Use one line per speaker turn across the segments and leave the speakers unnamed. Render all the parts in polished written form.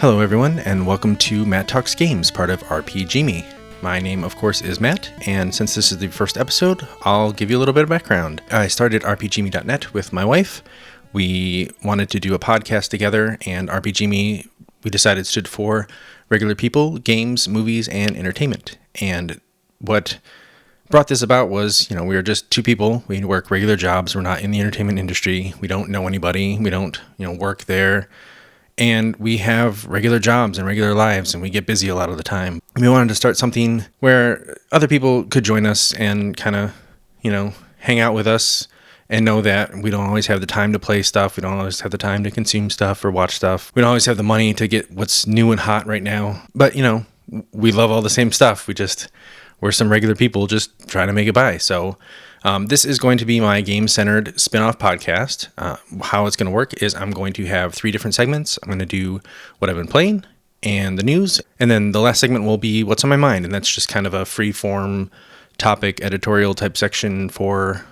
Hello everyone, and welcome to Matt Talks Games, part of RPG Me. My name, of course, is Matt, and since this is the first episode, I'll give you a little bit of background. I started RPGme.net with my wife. We wanted to do a podcast together, and RPGme, we decided, stood for regular people, games, movies, and entertainment. And what brought this about was, we were just two people. We work regular jobs. We're not in the entertainment industry. We don't know anybody. We don't, work there. And we have regular jobs and regular lives, and we get busy a lot of the time. We wanted to start something where other people could join us and kind of, hang out with us and know that we don't always have the time to play stuff. We don't always have the time to consume stuff or watch stuff. We don't always have the money to get what's new and hot right now. But, we love all the same stuff. We're some regular people just trying to make it by. So this is going to be my game-centered spin-off podcast. How it's going to work is I'm going to have 3 different segments. I'm going to do what I've been playing and the news. And then the last segment will be what's on my mind. And that's just kind of a free-form topic editorial type section for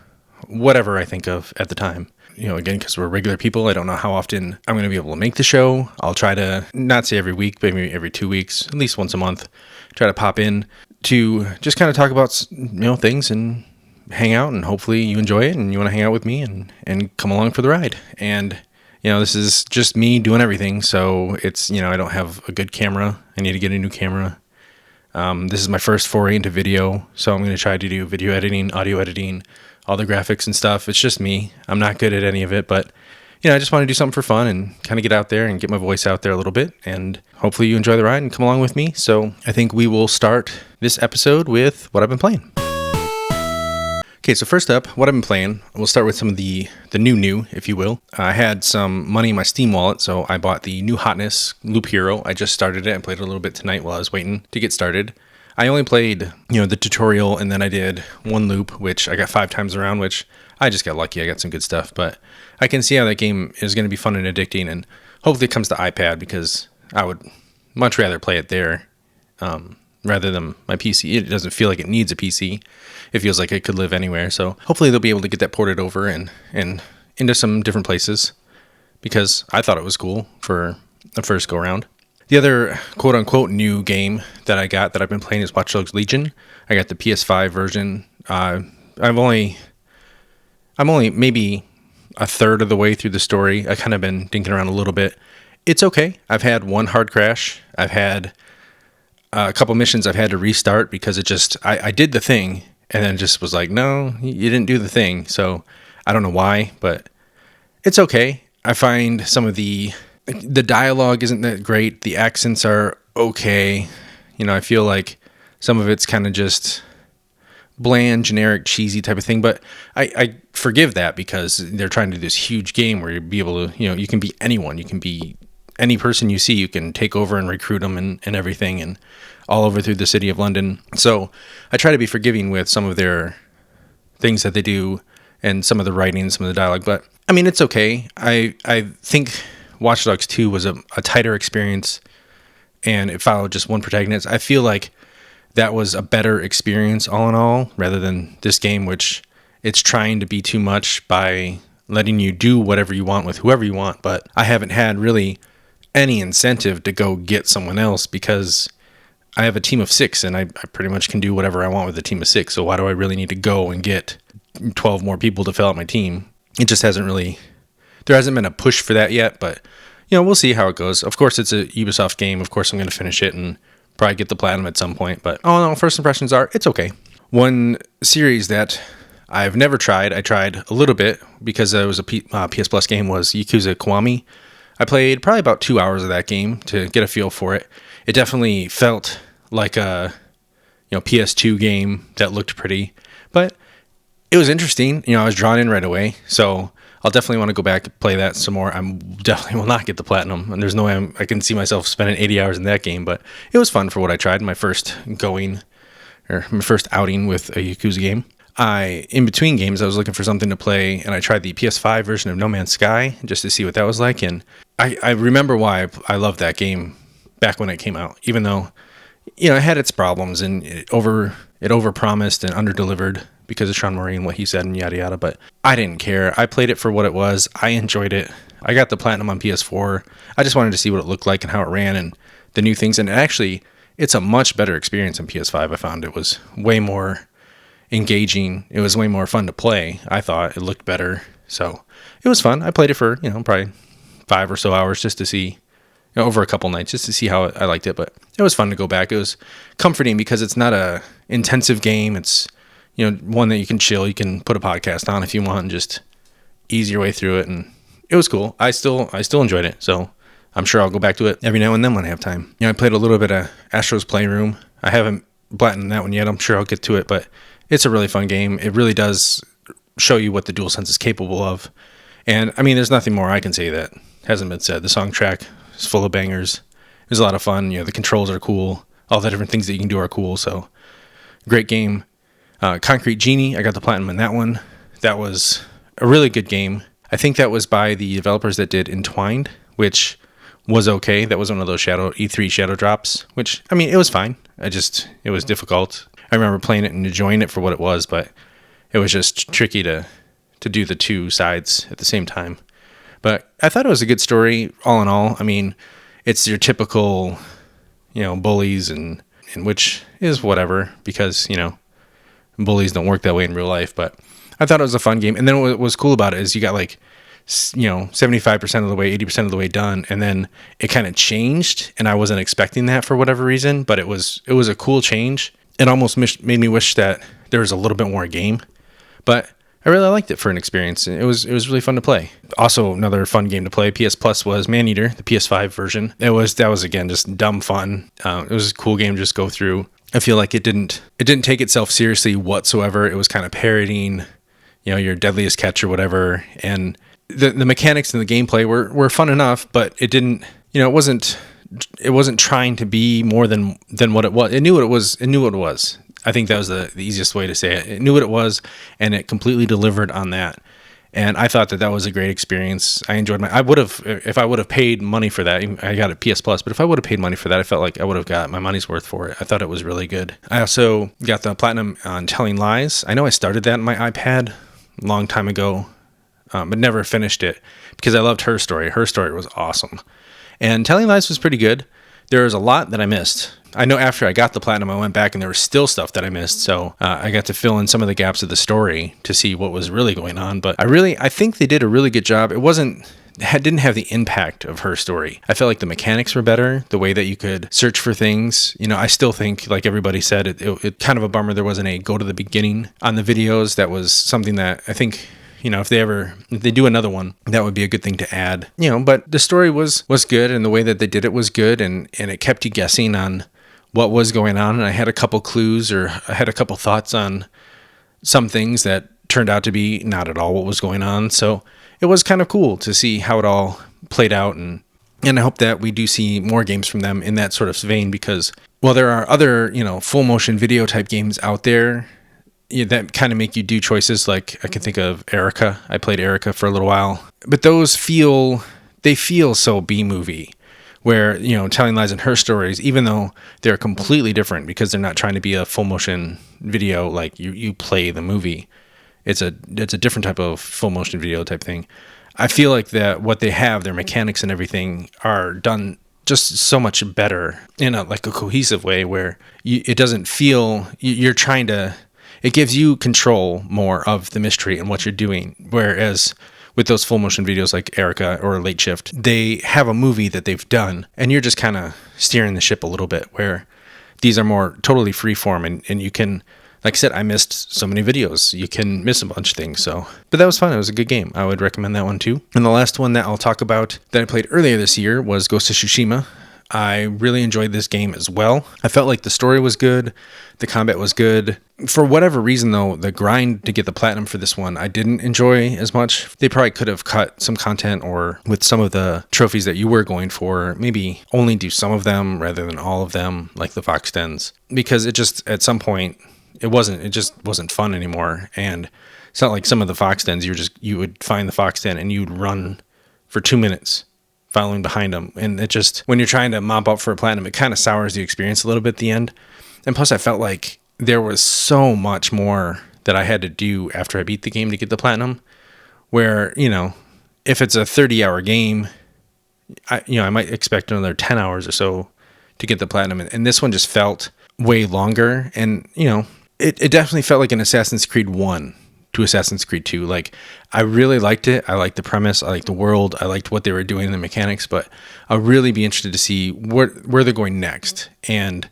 whatever I think of at the time. Again, because we're regular people, I don't know how often I'm going to be able to make the show. I'll try to not say every week, but maybe every 2 weeks, at least once a month, try to pop in to just kind of talk about, things and hang out, and hopefully you enjoy it and you want to hang out with me and come along for the ride. And, this is just me doing everything. So it's, I don't have a good camera. I need to get a new camera. This is my first foray into video. So I'm going to try to do video editing, audio editing, all the graphics and stuff. It's just me. I'm not good at any of it, but I just want to do something for fun and kind of get out there and get my voice out there a little bit. And hopefully you enjoy the ride and come along with me. So I think we will start this episode with what I've been playing. Okay, so first up, what I've been playing, we'll start with some of the new, if you will. I had some money in my Steam wallet, so I bought the new hotness, Loop Hero. I just started it and played it a little bit tonight while I was waiting to get started. I only played, the tutorial, and then I did one loop, which I got 5 times around, which I just got lucky. I got some good stuff, but I can see how that game is going to be fun and addicting, and hopefully it comes to iPad, because I would much rather play it there rather than my PC. It doesn't feel like it needs a PC. It feels like it could live anywhere, so hopefully they'll be able to get that ported over and into some different places, because I thought it was cool for the first go-around. The other quote-unquote new game that I got that I've been playing is Watch Dogs Legion. I got the PS5 version. I'm only maybe a third of the way through the story. I kind of been dinking around a little bit. It's okay. I've had one hard crash. I've had a couple missions I've had to restart because it just, I did the thing and then just was like, no, you didn't do the thing. So I don't know why, but it's okay. I find some of the dialogue isn't that great. The accents are okay. I feel like some of it's kind of just bland, generic, cheesy type of thing, but I forgive that because they're trying to do this huge game where you'll be able to, you can be anyone. You can be any person you see. You can take over and recruit them and everything, and all over through the city of London. So I try to be forgiving with some of their things that they do and some of the writing, some of the dialogue, but I mean, it's okay. I think Watch Dogs 2 was a tighter experience, and it followed just one protagonist. I feel like that was a better experience all in all, rather than this game, which it's trying to be too much by letting you do whatever you want with whoever you want. But I haven't had really any incentive to go get someone else because I have a team of 6, and I pretty much can do whatever I want with a team of 6. So why do I really need to go and get 12 more people to fill out my team? It just hasn't really... There hasn't been a push for that yet, but, we'll see how it goes. Of course, it's a Ubisoft game. Of course, I'm going to finish it and probably get the platinum at some point. But, first impressions are, it's okay. One series that I've never tried, I tried a little bit because it was a PS Plus game, was Yakuza Kiwami. I played probably about 2 hours of that game to get a feel for it. It definitely felt like a, PS2 game that looked pretty. But it was interesting. I was drawn in right away. So I'll definitely want to go back and play that some more. I definitely will not get the platinum, and there's no way I can see myself spending 80 hours in that game, but it was fun for what I tried. My first outing with a Yakuza game. In between games, I was looking for something to play, and I tried the PS5 version of No Man's Sky just to see what that was like, and I remember why I loved that game back when it came out, even though, it had its problems, and it overpromised and underdelivered because of Sean Murray and what he said and yada yada, but I didn't care. I played it for what it was. I enjoyed it. I got the platinum on PS4. I just wanted to see what it looked like and how it ran and the new things. And actually, it's a much better experience on PS5. I found it was way more engaging. It was way more fun to play. I thought it looked better. So it was fun. I played it for, probably 5 or so hours just to see, over a couple nights, just to see how I liked it. But it was fun to go back. It was comforting because it's not a intensive game. It's, one that you can chill. You can put a podcast on if you want and just ease your way through it. And it was cool. I still enjoyed it. So I'm sure I'll go back to it every now and then when I have time. I played a little bit of Astro's Playroom. I haven't platinumed that one yet. I'm sure I'll get to it, but it's a really fun game. It really does show you what the DualSense is capable of. And I mean, there's nothing more I can say that hasn't been said. The song track is full of bangers. It was a lot of fun. The controls are cool. All the different things that you can do are cool. So great game. Concrete Genie, I got the platinum in that one. That was a really good game. I think that was by the developers that did Entwined, which was okay. That was one of those E3 shadow drops, which, I mean, it was fine. It was difficult. I remember playing it and enjoying it for what it was, but it was just tricky to do the two sides at the same time. But I thought it was a good story, all in all. I mean, it's your typical, bullies, and which is whatever, because, bullies don't work that way in real life. But I thought it was a fun game. And then what was cool about it is you got 75% of the way, 80% of the way done, and then it kind of changed, and I wasn't expecting that for whatever reason, but it was a cool change. It almost made me wish that there was a little bit more game, but I really liked it for an experience. It was really fun to play. Also, another fun game to play, PS Plus, was Maneater, the PS5 version. That was again just dumb fun. It was a cool game to just go through. I feel like it didn't take itself seriously whatsoever. It was kind of parodying, your Deadliest Catch or whatever, and the mechanics and the gameplay were fun enough, but it didn't, it wasn't trying to be more than what it was. It knew what it was. I think that was the easiest way to say it. It knew what it was, and it completely delivered on that. And I thought that was a great experience. I enjoyed if I would have paid money for that, I got it PS Plus, but if I would have paid money for that, I felt like I would have got my money's worth for it. I thought it was really good. I also got the platinum on Telling Lies. I know I started that on my iPad a long time ago, but never finished it because I loved Her Story. Her Story was awesome. And Telling Lies was pretty good. There was a lot that I missed. I know after I got the platinum, I went back and there was still stuff that I missed. So I got to fill in some of the gaps of the story to see what was really going on. But I think they did a really good job. It didn't have the impact of Her Story. I felt like the mechanics were better, the way that you could search for things. I still think, like everybody said, it kind of a bummer there wasn't a go to the beginning on the videos. That was something that I think, if they do another one, that would be a good thing to add. But the story was good, and the way that they did it was good, and it kept you guessing on what was going on. And I had a couple clues, or I had a couple thoughts on some things that turned out to be not at all what was going on. So it was kind of cool to see how it all played out, and I hope that we do see more games from them in that sort of vein, because while there are other, full motion video type games out there that kind of make you do choices, like I can think of Erica. I played Erica for a little while, but those feel so B-movie, where, Telling Lies and Her Stories, even though they're completely different because they're not trying to be a full motion video, like you play the movie. It's a different type of full motion video type thing. I feel like that what they have, their mechanics and everything, are done just so much better in a cohesive way, where it doesn't feel you're trying to. It gives you control more of the mystery and what you're doing. Whereas with those full motion videos like Erica or Late Shift, they have a movie that they've done, and you're just kind of steering the ship a little bit, where these are more totally freeform, and you can, like I said, I missed so many videos. You can miss a bunch of things. But that was fun. It was a good game. I would recommend that one too. And the last one that I'll talk about that I played earlier this year was Ghost of Tsushima. I really enjoyed this game as well. I felt like the story was good. The combat was good. For whatever reason, though, the grind to get the platinum for this one, I didn't enjoy as much. They probably could have cut some content, or with some of the trophies that you were going for, maybe only do some of them rather than all of them, like the Fox Dens. Because it just, at some point, it just wasn't fun anymore. And it's not like some of the Fox Dens, you would find the Fox Den and you'd run for 2 minutes following behind them. And it just, when you're trying to mop up for a platinum, it kind of sours the experience a little bit at the end. And plus I felt like there was so much more that I had to do after I beat the game to get the platinum, where, if it's a 30-hour game, I might expect another 10 hours or so to get the platinum. And this one just felt way longer. And, it definitely felt like an Assassin's Creed 1 to Assassin's Creed 2. Like, I really liked it. I liked the premise. I liked the world. I liked what they were doing in the mechanics. But I'll really be interested to see where they're going next and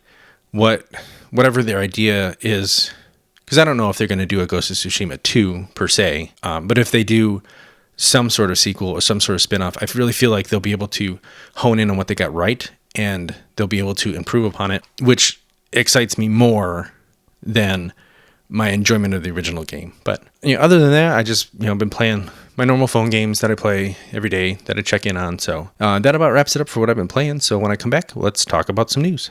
whatever their idea is. Because I don't know if they're going to do a Ghost of Tsushima 2 per se. But if they do some sort of sequel or some sort of spin-off, I really feel like they'll be able to hone in on what they got right, and they'll be able to improve upon it, which excites me more than my enjoyment of the original game. But other than that, I just been playing my normal phone games that I play every day that I check in on. So that about wraps it up for what I've been playing. So when I come back, let's talk about some news.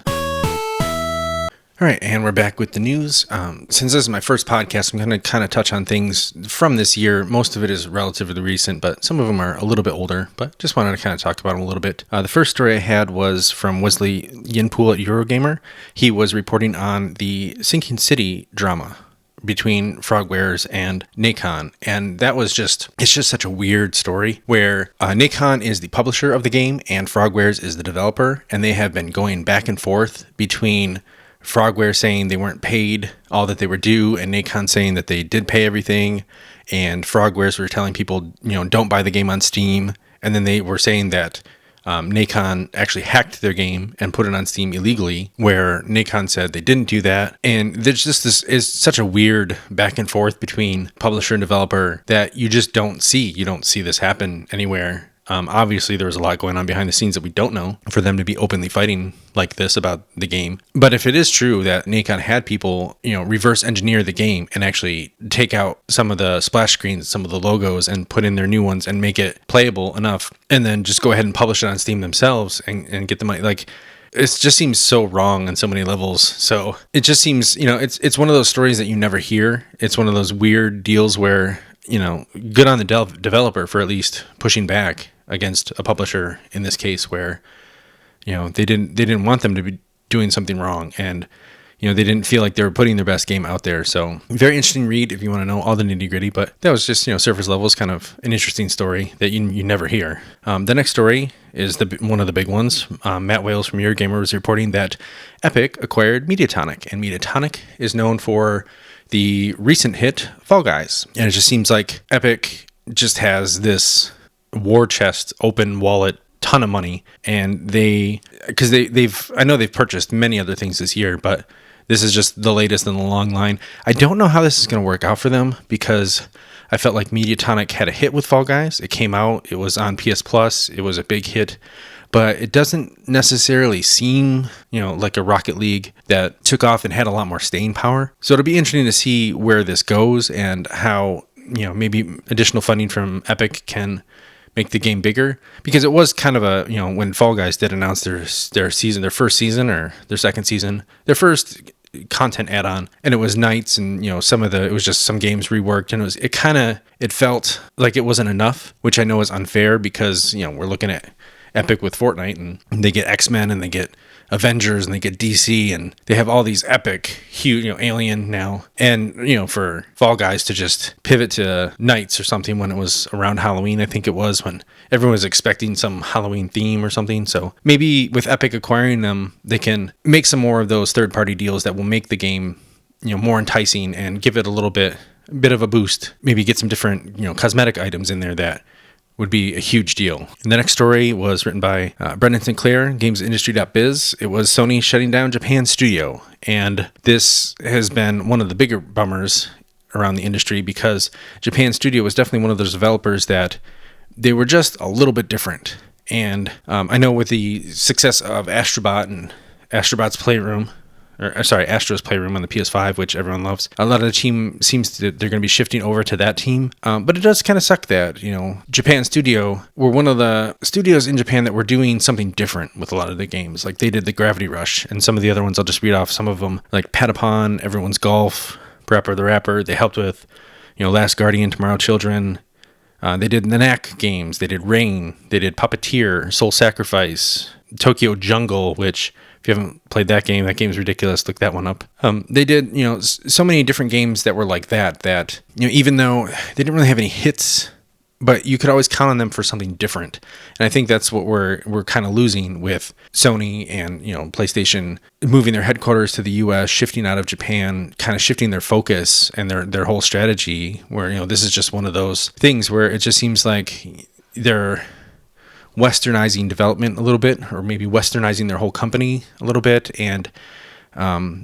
All right, and we're back with the news. Since this is my first podcast, I'm going to kind of touch on things from this year. Most of it is relatively recent, but some of them are a little bit older, but just wanted to kind of talk about them a little bit. The first story I had was from Wesley Yinpool at Eurogamer. He was reporting on the Sinking City drama between Frogwares and Nacon, and it's just such a weird story where Nacon is the publisher of the game and Frogwares is the developer, and they have been going back and forth between Frogware saying they weren't paid all that they were due, and Nacon saying that they did pay everything, and Frogwares were telling people, don't buy the game on Steam, and then they were saying that Nacon actually hacked their game and put it on Steam illegally, where Nacon said they didn't do that. And there's just this is such a weird back and forth between publisher and developer that you just don't see. You don't see this happen anywhere. Obviously, there was a lot going on behind the scenes that we don't know for them to be openly fighting like this about the game. But if it is true that Nacon had people, reverse engineer the game and actually take out some of the splash screens, some of the logos, and put in their new ones and make it playable enough, and then just go ahead and publish it on Steam themselves and get the money, like, it just seems so wrong on so many levels. So it just seems, it's one of those stories that you never hear. It's one of those weird deals where, good on the developer for at least pushing back against a publisher in this case, where they didn't want them to be doing something wrong, and they didn't feel like they were putting their best game out there. So very interesting read if you want to know all the nitty gritty, but that was just surface level, is kind of an interesting story that you never hear. The next story is one of the big ones. Matt Wales from Eurogamer was reporting that Epic acquired Mediatonic, and Mediatonic is known for the recent hit Fall Guys, and it just seems like Epic just has this war chest, open wallet, ton of money, and they've I know they've purchased many other things this year, but this is just the latest in the long line. I don't know how this is going to work out for them, because I felt like Mediatonic had a hit with Fall Guys. It came out, it was on PS Plus, it was a big hit, but it doesn't necessarily seem, like a Rocket League that took off and had a lot more staying power. So it'll be interesting to see where this goes and how, maybe additional funding from Epic can make the game bigger, because it was kind of a, when Fall Guys did announce their first season or their second season, their first content add-on, and it was nights, and it was just some games reworked, and it felt like it wasn't enough, which I know is unfair, because we're looking at Epic with Fortnite, and they get X-Men, and they get Avengers, and they get DC, and they have all these epic, huge, Alien now, and for Fall Guys to just pivot to nights or something when it was around Halloween, I think it was, when everyone was expecting some Halloween theme or something. So maybe with Epic acquiring them, they can make some more of those third-party deals that will make the game more enticing and give it a bit of a boost. Maybe get some different cosmetic items in there that would be a huge deal. And the next story was written by Brendan Sinclair, gamesindustry.biz. It was Sony shutting down Japan Studio. And this has been one of the bigger bummers around the industry, because Japan Studio was definitely one of those developers that they were just a little bit different. And I know with the success of Astrobot and Astrobot's Playroom, Astro's Playroom on the PS5, which everyone loves, a lot of the team they're going to be shifting over to that team. But it does kind of suck that, Japan Studio were one of the studios in Japan that were doing something different with a lot of the games. Like, they did the Gravity Rush, and some of the other ones, I'll just read off some of them, like Patapon, Everyone's Golf, Prepper the Rapper. They helped with, Last Guardian, Tomorrow Children. They did the Knack games. They did Rain. They did Puppeteer, Soul Sacrifice, Tokyo Jungle, which, if you haven't played that game's ridiculous. Look that one up. They did, so many different games that were like that, even though they didn't really have any hits but you could always count on them for something different. And I think that's what we're kind of losing with Sony and, PlayStation moving their headquarters to the US, shifting out of Japan, kind of shifting their focus and their whole strategy, where, this is just one of those things where it just seems like they're westernizing development a little bit, or maybe westernizing their whole company a little bit. And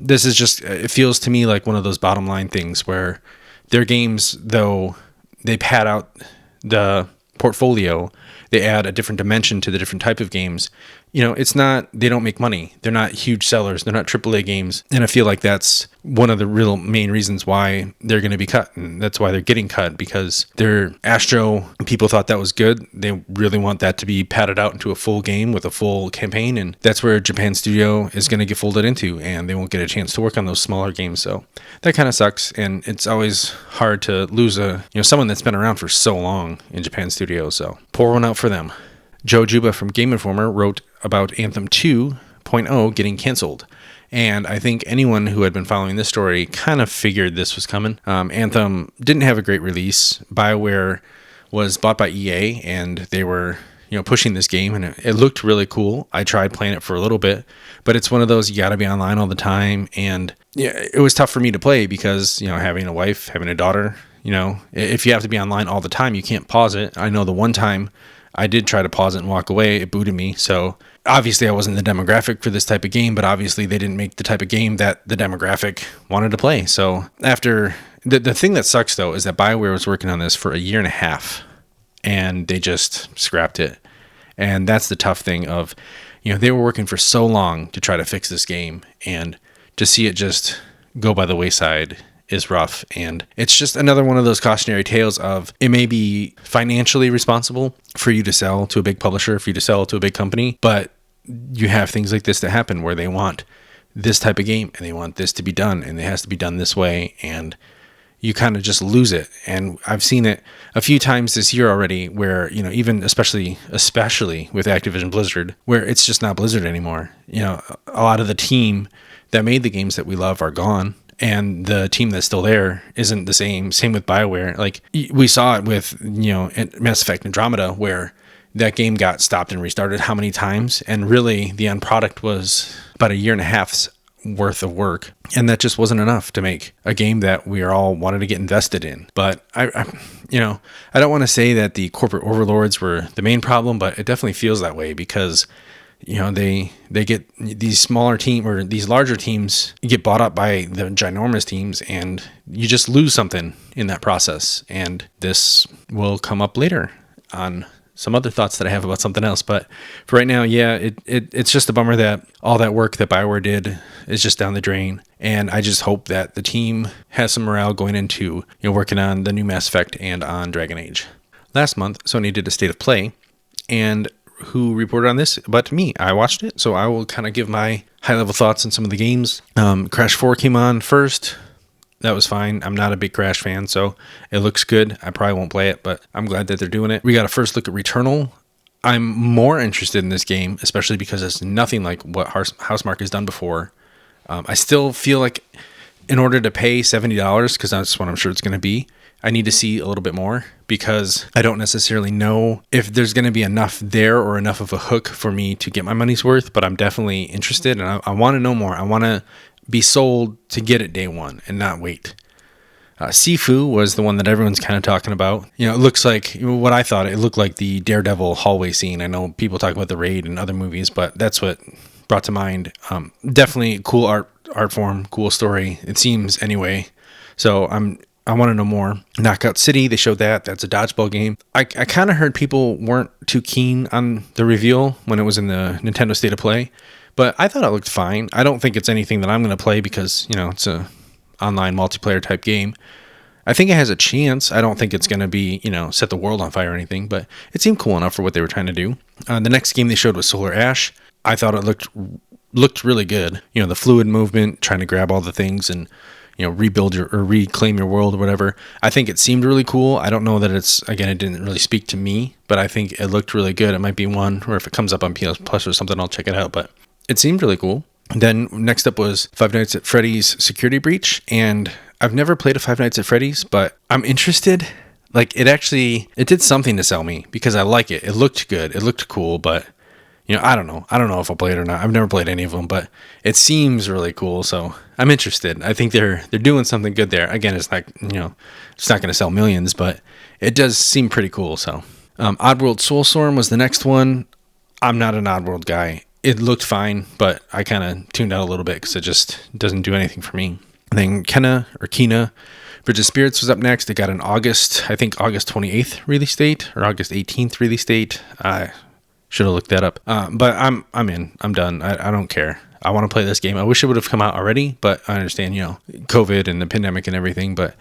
this is just, it feels to me like one of those bottom line things where their games, though they pad out the portfolio, they add a different dimension to the different type of games. It's not, they don't make money. They're not huge sellers. They're not AAA games. And I feel like that's one of the real main reasons why they're going to be cut. And that's why they're getting cut, because their Astro, people thought that was good. They really want that to be padded out into a full game with a full campaign. And that's where Japan Studio is going to get folded into, and they won't get a chance to work on those smaller games. So that kind of sucks. And it's always hard to lose someone that's been around for so long in Japan Studio. So pour one out for them. Joe Juba from Game Informer wrote about Anthem 2.0 getting canceled. And I think anyone who had been following this story kind of figured this was coming. Anthem didn't have a great release. BioWare was bought by EA, and they were pushing this game, and it looked really cool. I tried playing it for a little bit, but it's one of those, you got to be online all the time. And it was tough for me to play because, having a wife, having a daughter, if you have to be online all the time, you can't pause it. I know the one time I did try to pause it and walk away, it booted me. So obviously I wasn't the demographic for this type of game, but obviously they didn't make the type of game that the demographic wanted to play. So after the thing that sucks though is that BioWare was working on this for a year and a half, and they just scrapped it. And that's the tough thing of, they were working for so long to try to fix this game, and to see it just go by the wayside is rough. And it's just another one of those cautionary tales of, it may be financially responsible for you to sell to a big publisher, for you to sell to a big company, but you have things like this that happen where they want this type of game and they want this to be done, and it has to be done this way, and you kind of just lose it. And I've seen it a few times this year already where, even especially with Activision Blizzard, where it's just not Blizzard anymore. A lot of the team that made the games that we love are gone, and the team that's still there isn't the same. Same with BioWare. Like we saw it with, Mass Effect Andromeda, where that game got stopped and restarted how many times, and really the end product was about a year and a half's worth of work, and that just wasn't enough to make a game that we are all wanted to get invested in. But I don't want to say that the corporate overlords were the main problem, but it definitely feels that way, because they get these smaller team, or these larger teams get bought up by the ginormous teams, and you just lose something in that process. And this will come up later on some other thoughts that I have about something else. But for right now, it's just a bummer that all that work that BioWare did is just down the drain. And I just hope that the team has some morale going into, working on the new Mass Effect and on Dragon Age. Last month, Sony did a State of Play, and who reported on this but me? I watched it, so I will kind of give my high-level thoughts on some of the games. Crash 4 came on first. That was fine. I'm not a big Crash fan, so it looks good. I probably won't play it, but I'm glad that they're doing it. We got a first look at Returnal. I'm more interested in this game, especially because it's nothing like what Housemarque has done before. I still feel like in order to pay $70, because that's what I'm sure it's going to be, I need to see a little bit more, because I don't necessarily know if there's going to be enough there or enough of a hook for me to get my money's worth, but I'm definitely interested, and I want to know more. I want to be sold to get it day one and not wait. Sifu was the one that everyone's kind of talking about. It looks like what I thought. It looked like the Daredevil hallway scene. I know people talk about The Raid and other movies, but that's what brought to mind. Definitely cool art form, cool story. It seems anyway. So I want to know more. Knockout City, they showed that. That's a dodgeball game. I kind of heard people weren't too keen on the reveal when it was in the Nintendo State of Play, but I thought it looked fine. I don't think it's anything that I'm going to play because, it's a online multiplayer type game. I think it has a chance. I don't think it's going to be, set the world on fire or anything, but it seemed cool enough for what they were trying to do. The next game they showed was Solar Ash. I thought it looked really good. The fluid movement, trying to grab all the things and, rebuild or reclaim your world or whatever. I think it seemed really cool. I don't know that it didn't really speak to me, but I think it looked really good. It might be one, or if it comes up on PS Plus or something, I'll check it out, but it seemed really cool. Then next up was Five Nights at Freddy's Security Breach, and I've never played a Five Nights at Freddy's, but I'm interested. Like it did something to sell me because I like it. It looked good. It looked cool, but I don't know. I don't know if I'll play it or not. I've never played any of them, but it seems really cool. So I'm interested. I think they're doing something good there. Again, it's like, it's not going to sell millions, but it does seem pretty cool. So, Oddworld Soulstorm was the next one. I'm not an Oddworld guy. It looked fine, but I kind of tuned out a little bit because it just doesn't do anything for me. And then Kena, Bridge of Spirits was up next. It got an August 28th release date or August 18th release date. Should have looked that up. But I'm in. I'm done. I don't care. I want to play this game. I wish it would have come out already, but I understand, COVID and the pandemic and everything, but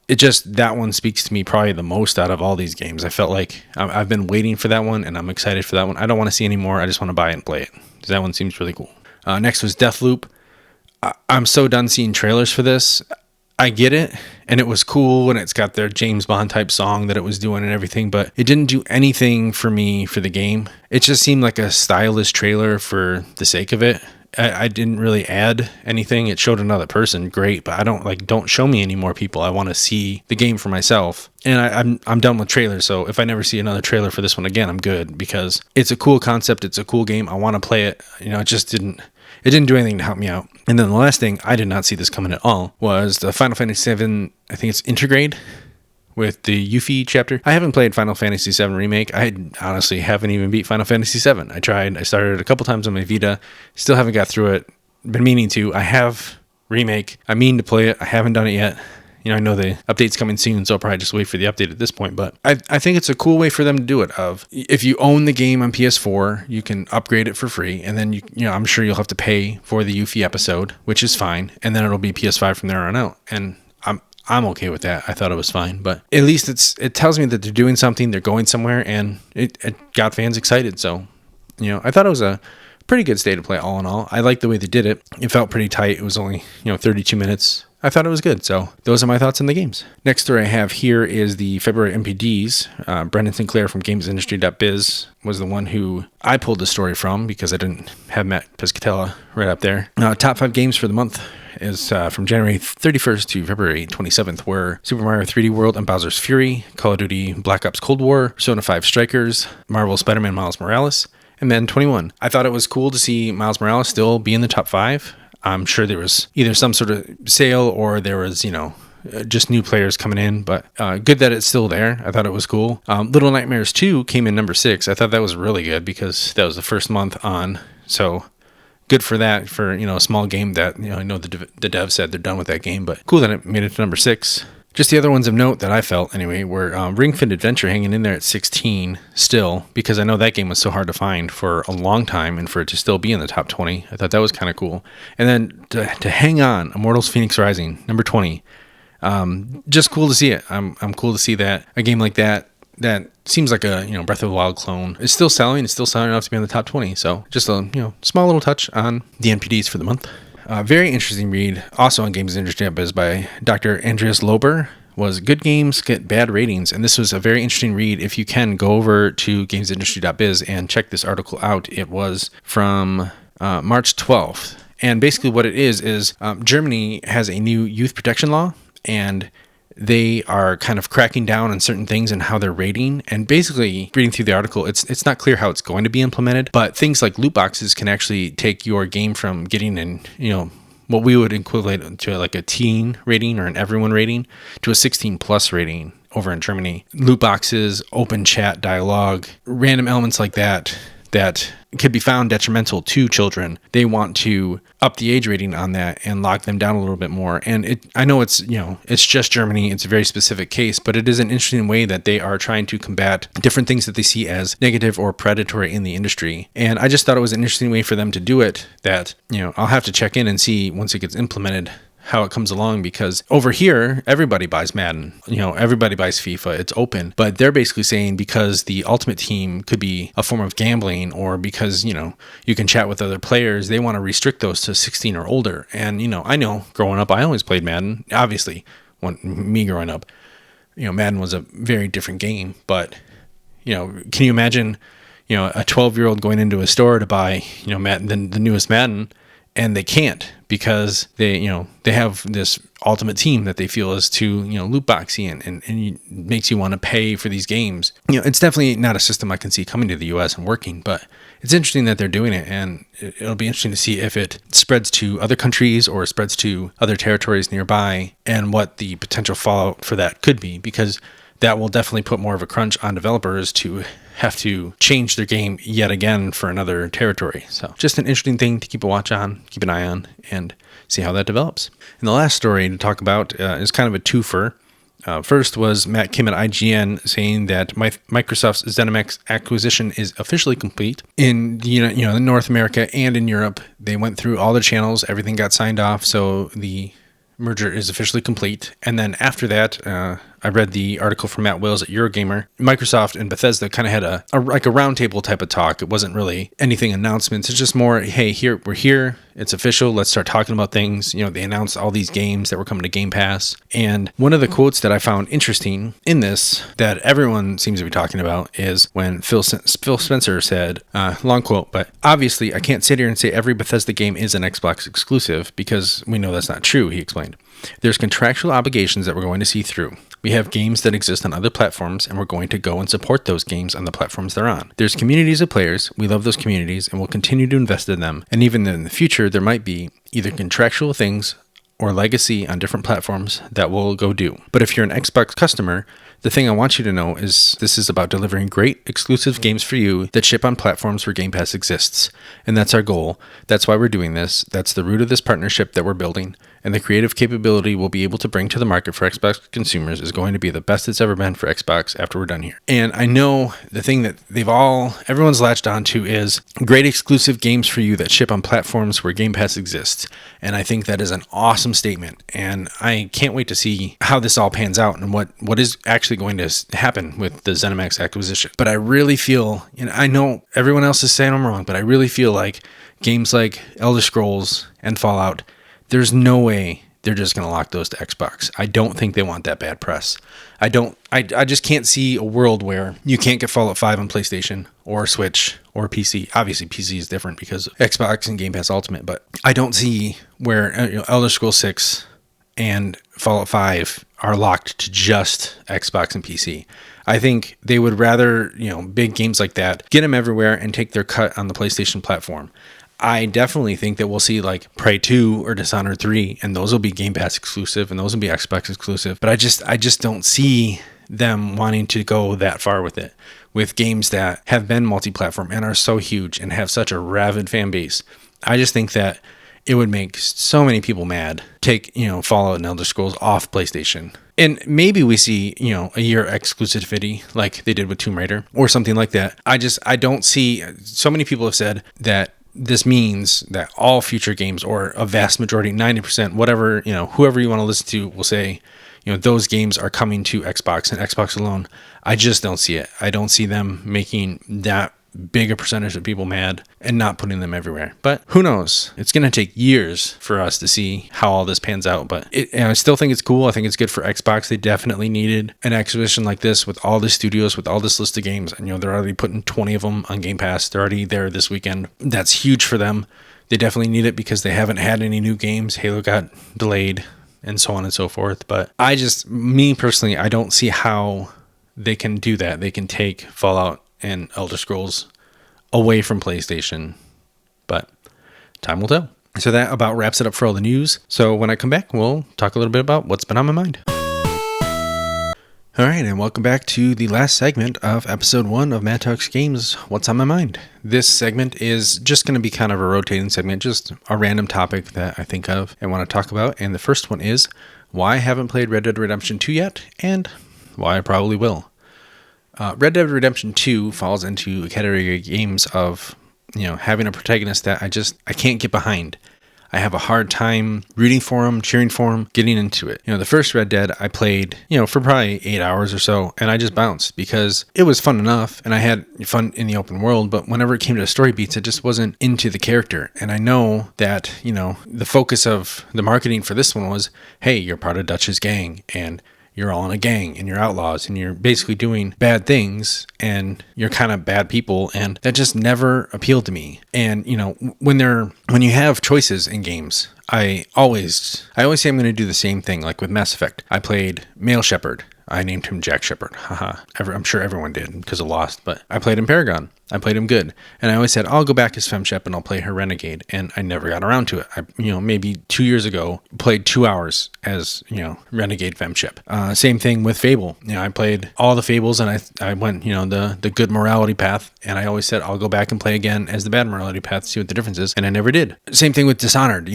that one speaks to me probably the most out of all these games. I felt like I've been waiting for that one and I'm excited for that one. I don't want to see any more. I just want to buy it and play it. That one seems really cool. Next was Deathloop. I'm so done seeing trailers for this. I get it, and it was cool when it's got their James Bond type song that it was doing and everything, but it didn't do anything for me for the game. It just seemed like a stylish trailer for the sake of it. I didn't really add anything. It showed another person, great, but don't show me any more people. I want to see the game for myself. And I'm done with trailers, so if I never see another trailer for this one again, I'm good, because it's a cool concept, it's a cool game, I want to play it. It just didn't do anything to help me out. And then the last thing, I did not see this coming at all, was the Final Fantasy VII, I think it's Intergrade, with the Yuffie chapter. I haven't played Final Fantasy VII Remake. I honestly haven't even beat Final Fantasy VII. I tried. I started it a couple times on my Vita. Still haven't got through it. Been meaning to. I have Remake. I mean to play it. I haven't done it yet. I know the update's coming soon, so I'll probably just wait for the update at this point. But I think it's a cool way for them to do it. If you own the game on PS4, you can upgrade it for free, and then I'm sure you'll have to pay for the Yuffie episode, which is fine, and then it'll be PS5 from there on out. And I'm okay with that. I thought it was fine, but at least it tells me that they're doing something, they're going somewhere, and it got fans excited. So, I thought it was a pretty good state of play all in all. I liked the way they did it. It felt pretty tight. It was only 32 minutes. I thought it was good. So those are my thoughts on the games. Next story I have here is the February MPDs. Brendan Sinclair from GamesIndustry.biz was the one who I pulled the story from because I didn't have Matt Piscatella right up there. Top 5 games for the month is from January 31st to February 27th were Super Mario 3D World and Bowser's Fury, Call of Duty Black Ops Cold War, Persona 5 Strikers, Marvel Spider-Man Miles Morales, and Madden 21. I thought it was cool to see Miles Morales still be in the top 5. I'm sure there was either some sort of sale or there was, just new players coming in, but good that it's still there. I thought it was cool. Little Nightmares 2 came in number 6. I thought that was really good because that was the first month on. So good for that, for, a small game that, I know the dev said they're done with that game, but cool that it made it to number 6. Just the other ones of note that I felt, anyway, were Ring Fit Adventure hanging in there at 16 still, because I know that game was so hard to find for a long time, and for it to still be in the top 20, I thought that was kind of cool. And then to hang on, Immortals Phoenix Rising, number 20. Just cool to see it. I'm cool to see that a game like that seems like a Breath of the Wild clone is still selling. It's still selling enough to be in the top 20. So just a small little touch on the NPDs for the month. Very interesting read, also on Games Industry Biz by Dr. Andreas Lober, was Good Games Get Bad Ratings. And this was a very interesting read. If you can, go over to gamesindustry.biz and check this article out. It was from March 12th. And basically what it is Germany has a new youth protection law, and they are kind of cracking down on certain things and how they're rating. And basically, reading through the article, it's not clear how it's going to be implemented, but things like loot boxes can actually take your game from getting in, what we would equivalent to like a teen rating or an everyone rating to a 16 plus rating over in Germany. Loot boxes, open chat dialogue, random elements like that could be found detrimental to children. They want to up the age rating on that and lock them down a little bit more. And I know it's just Germany. It's a very specific case, but it is an interesting way that they are trying to combat different things that they see as negative or predatory in the industry. And I just thought it was an interesting way for them to do it that, I'll have to check in and see once it gets implemented how it comes along, because over here everybody buys Madden, everybody buys FIFA, it's open, but they're basically saying because the Ultimate Team could be a form of gambling, or because you can chat with other players, they want to restrict those to 16 or older. And I know growing up I always played Madden. Obviously me growing up, Madden was a very different game, but can you imagine a 12-year-old going into a store to buy Madden, the newest Madden, and they can't because they have this ultimate team that they feel is too, loot boxy and it makes you want to pay for these games. It's definitely not a system I can see coming to the US and working, but it's interesting that they're doing it, and it'll be interesting to see if it spreads to other countries or spreads to other territories nearby and what the potential fallout for that could be, because that will definitely put more of a crunch on developers to have to change their game yet again for another territory. So just an interesting thing to keep a watch on, keep an eye on, and see how that develops. And the last story to talk about is kind of a twofer. First was Matt Kim at IGN saying that Microsoft's ZeniMax acquisition is officially complete in in North America and in Europe. They went through all the channels, everything got signed off, so the merger is officially complete. And then after that, I read the article from Matt Wills at Eurogamer. Microsoft and Bethesda kind of had a roundtable type of talk. It wasn't really anything announcements. It's just more, hey, we're here. It's official. Let's start talking about things. They announced all these games that were coming to Game Pass. And one of the quotes that I found interesting in this that everyone seems to be talking about is when Phil Spencer said, long quote, but obviously I can't sit here and say every Bethesda game is an Xbox exclusive because we know that's not true, he explained. There's contractual obligations that we're going to see through. We have games that exist on other platforms, and we're going to go and support those games on the platforms they're on. There's communities of players. We love those communities, and we'll continue to invest in them. And even in the future, there might be either contractual things or legacy on different platforms that we'll go do. But if you're an Xbox customer, the thing I want you to know is this is about delivering great exclusive games for you that ship on platforms where Game Pass exists. And that's our goal. That's why we're doing this. That's the root of this partnership that we're building. And the creative capability we'll be able to bring to the market for Xbox consumers is going to be the best it's ever been for Xbox after we're done here. And I know the thing that everyone's latched onto is great exclusive games for you that ship on platforms where Game Pass exists. And I think that is an awesome statement. And I can't wait to see how this all pans out and what is actually going to happen with the ZeniMax acquisition. But I really feel, I know everyone else is saying I'm wrong, but I really feel like games like Elder Scrolls and Fallout, there's no way they're just going to lock those to Xbox. I don't think they want that bad press. I just can't see a world where you can't get Fallout 5 on PlayStation or Switch or PC. Obviously, PC is different because of Xbox and Game Pass Ultimate, but I don't see where Elder Scrolls 6 and Fallout 5 are locked to just Xbox and PC. I think they would rather, big games like that, get them everywhere and take their cut on the PlayStation platform. I definitely think that we'll see like Prey 2 or Dishonored 3, and those will be Game Pass exclusive, and those will be Xbox exclusive. But I just don't see them wanting to go that far with it, with games that have been multi-platform and are so huge and have such a rabid fan base. I just think that it would make so many people mad. Take, Fallout and Elder Scrolls off PlayStation. And maybe we see, a year exclusivity like they did with Tomb Raider or something like that. I don't see, so many people have said that this means that all future games, or a vast majority, 90%, whatever, whoever you want to listen to will say, those games are coming to Xbox and Xbox alone. I just don't see it. I don't see them making that big a percentage of people mad and not putting them everywhere. But who knows? It's going to take years for us to see how all this pans out. But I still think it's cool. I think it's good for Xbox. They definitely needed an acquisition like this with all the studios, with all this list of games. And, they're already putting 20 of them on Game Pass. They're already there this weekend. That's huge for them. They definitely need it because they haven't had any new games. Halo got delayed and so on and so forth. But me personally, I don't see how they can do that. They can take Fallout and Elder Scrolls away from PlayStation, but time will tell. So that about wraps it up for all the news. So when I come back, we'll talk a little bit about what's been on my mind. All right, and welcome back to the last segment of episode 1 of Matt Talks Games, What's on My Mind. This segment is just going to be kind of a rotating segment, just a random topic that I think of and want to talk about. And the first one is why I haven't played Red Dead Redemption 2 yet, and why I probably will. Red Dead Redemption 2 falls into a category of games of, having a protagonist that I can't get behind. I have a hard time rooting for him, cheering for him, getting into it. The first Red Dead I played, for probably 8 hours or so, and I just bounced because it was fun enough and I had fun in the open world, but whenever it came to the story beats, it just wasn't into the character. And I know that, the focus of the marketing for this one was, hey, you're part of Dutch's gang and you're all in a gang and you're outlaws and you're basically doing bad things and you're kind of bad people, and that just never appealed to me. And when you have choices in games, I always say I'm going to do the same thing. Like with Mass Effect, I played Male Shepard. I named him Jack Shepard. Haha. I'm sure everyone did because of Lost, but I played him Paragon. I played him good. And I always said, I'll go back as FemShep and I'll play her Renegade. And I never got around to it. Maybe 2 years ago, played 2 hours as, Renegade FemShep. Same thing with Fable. I played all the Fables and I went, the good morality path. And I always said, I'll go back and play again as the bad morality path, see what the difference is. And I never did. Same thing with Dishonored.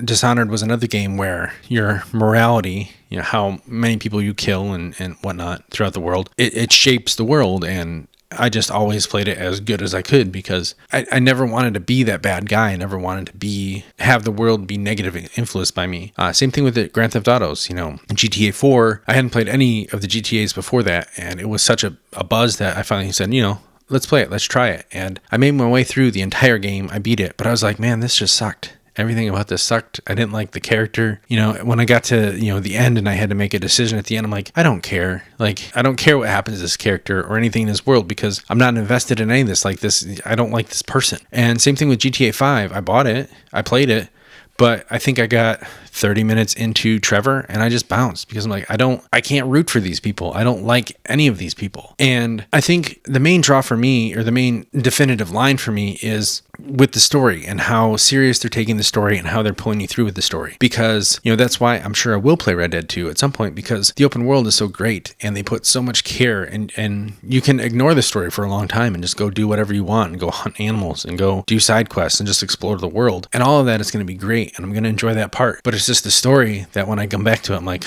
Dishonored was another game where your morality, how many people you kill and whatnot throughout the world, it shapes the world. And I just always played it as good as I could because I never wanted to be that bad guy. I never wanted to have the world be negatively influenced by me. Same thing with the Grand Theft Autos, GTA 4. I hadn't played any of the GTAs before that, and it was such a buzz that I finally said, let's play it. Let's try it. And I made my way through the entire game. I beat it, but I was like, man, this just sucked. Everything about this sucked. I didn't like the character. When I got to, the end and I had to make a decision at the end, I'm like, I don't care. Like, I don't care what happens to this character or anything in this world because I'm not invested in any of this. Like this, I don't like this person. And same thing with GTA 5. I bought it. I played it. But I think I got 30 minutes into Trevor and I just bounced because I'm like, I can't root for these people. I don't like any of these people. And I think the main draw for me, or the main definitive line for me, is with the story and how serious they're taking the story and how they're pulling you through with the story. Because, that's why I'm sure I will play Red Dead 2 at some point, because the open world is so great and they put so much care, and you can ignore the story for a long time and just go do whatever you want and go hunt animals and go do side quests and just explore the world. And all of that is going to be great. And I'm going to enjoy that part. But it's just the story that when I come back to it, I'm like,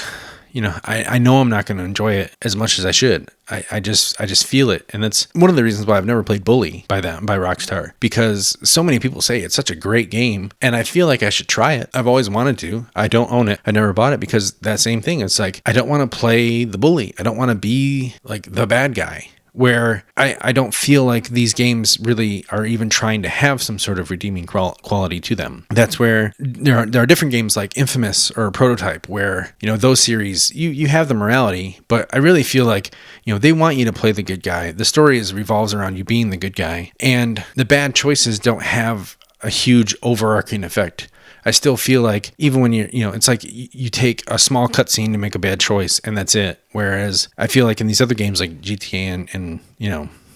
I know I'm not going to enjoy it as much as I should. I just feel it. And that's one of the reasons why I've never played Bully by Rockstar, because so many people say it's such a great game and I feel like I should try it. I've always wanted to. I don't own it. I never bought it because that same thing. It's like, I don't want to play the bully. I don't want to be like the bad guy. Where I don't feel like these games really are even trying to have some sort of redeeming quality to them. That's where there are different games like Infamous or Prototype where, those series, you have the morality, but I really feel like, they want you to play the good guy. The story revolves around you being the good guy, and the bad choices don't have a huge overarching effect. I still feel like even when it's like you take a small cutscene to make a bad choice and that's it. Whereas I feel like in these other games like GTA and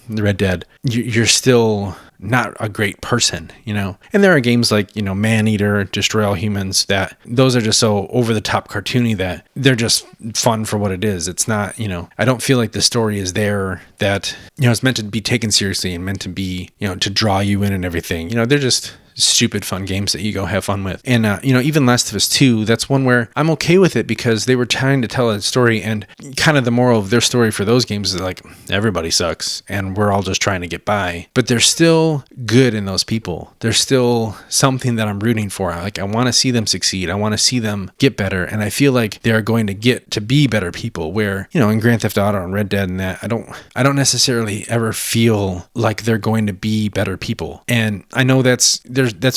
the Red Dead, you're still not a great person, And there are games like, Maneater, Destroy All Humans, that those are just so over the top cartoony that they're just fun for what it is. It's not, I don't feel like the story is there that, it's meant to be taken seriously and meant to be, to draw you in and everything. They're just stupid fun games that you go have fun with. And even Last of Us 2, that's one where I'm okay with it because they were trying to tell a story, and kind of the moral of their story for those games is like, everybody sucks and we're all just trying to get by. But there's still good in those people. There's still something that I'm rooting for. I want to see them succeed. I want to see them get better, and I feel like they're going to get to be better people. Where in Grand Theft Auto and Red Dead and that, I don't necessarily ever feel like they're going to be better people. And I know that's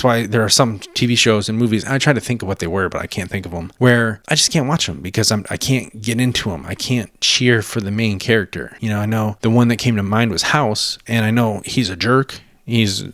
why there are some TV shows and movies, I try to think of what they were, but I can't think of them, where I just can't watch them because I can't get into them. I can't cheer for the main character. I know the one that came to mind was House, and I know he's a jerk. He's,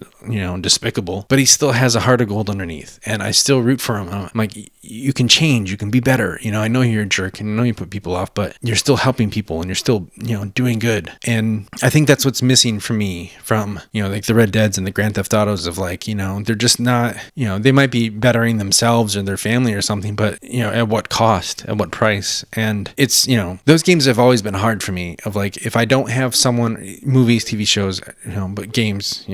despicable, but he still has a heart of gold underneath, and I still root for him. I'm like, you can change, you can be better. I know you're a jerk and I know you put people off, but you're still helping people and you're still, doing good. And I think that's what's missing for me from, like the Red Deads and the Grand Theft Autos of like, they're just not, they might be bettering themselves or their family or something, but, at what cost, at what price? And it's, those games have always been hard for me of like, if I don't have someone, movies, TV shows, but games,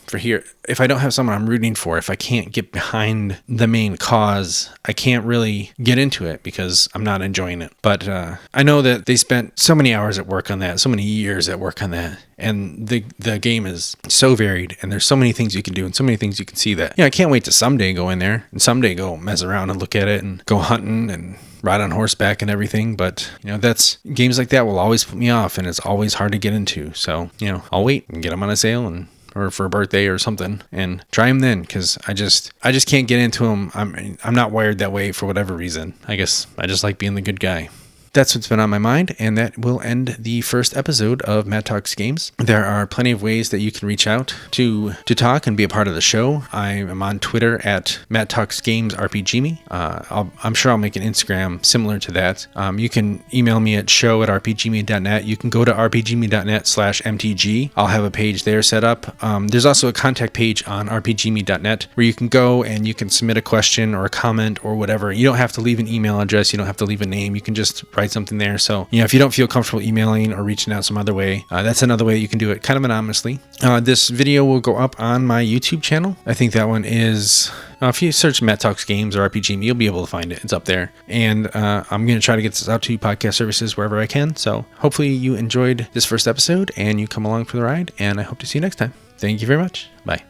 for here, if I don't have someone I'm rooting for, if I can't get behind the main cause, I can't really get into it because I'm not enjoying it. But I know that they spent so many hours at work on that, so many years at work on that, and the game is so varied, and there's so many things you can do and so many things you can see that, I can't wait to someday go in there and someday go mess around and look at it and go hunting and ride on horseback and everything. But that's games like that will always put me off, and it's always hard to get into. So I'll wait and get them on a sale or for a birthday or something and try them then, because I just can't get into them. I'm not wired that way for whatever reason. I guess I just like being the good guy. that's what's been on my mind, and that will end the first episode of Matt Talks Games. There are plenty of ways that you can reach out to talk and be a part of the show. I am on Twitter at Matt Talks Games RPGme. I'm sure I'll make an Instagram similar to that. You can email me at show@rpgme.net. You can go to rpgme.net/mtg. I'll have a page there set up. There's also a contact page on rpgme.net where you can go and you can submit a question or a comment or whatever. You don't have to leave an email address. You don't have to leave a name. You can just write something there. So, if you don't feel comfortable emailing or reaching out some other way, that's another way you can do it kind of anonymously. This video will go up on my YouTube channel. I think that one is... if you search Matt Talks Games or RPG, you'll be able to find it. It's up there. And I'm going to try to get this out to podcast services wherever I can. So hopefully you enjoyed this first episode and you come along for the ride. And I hope to see you next time. Thank you very much. Bye.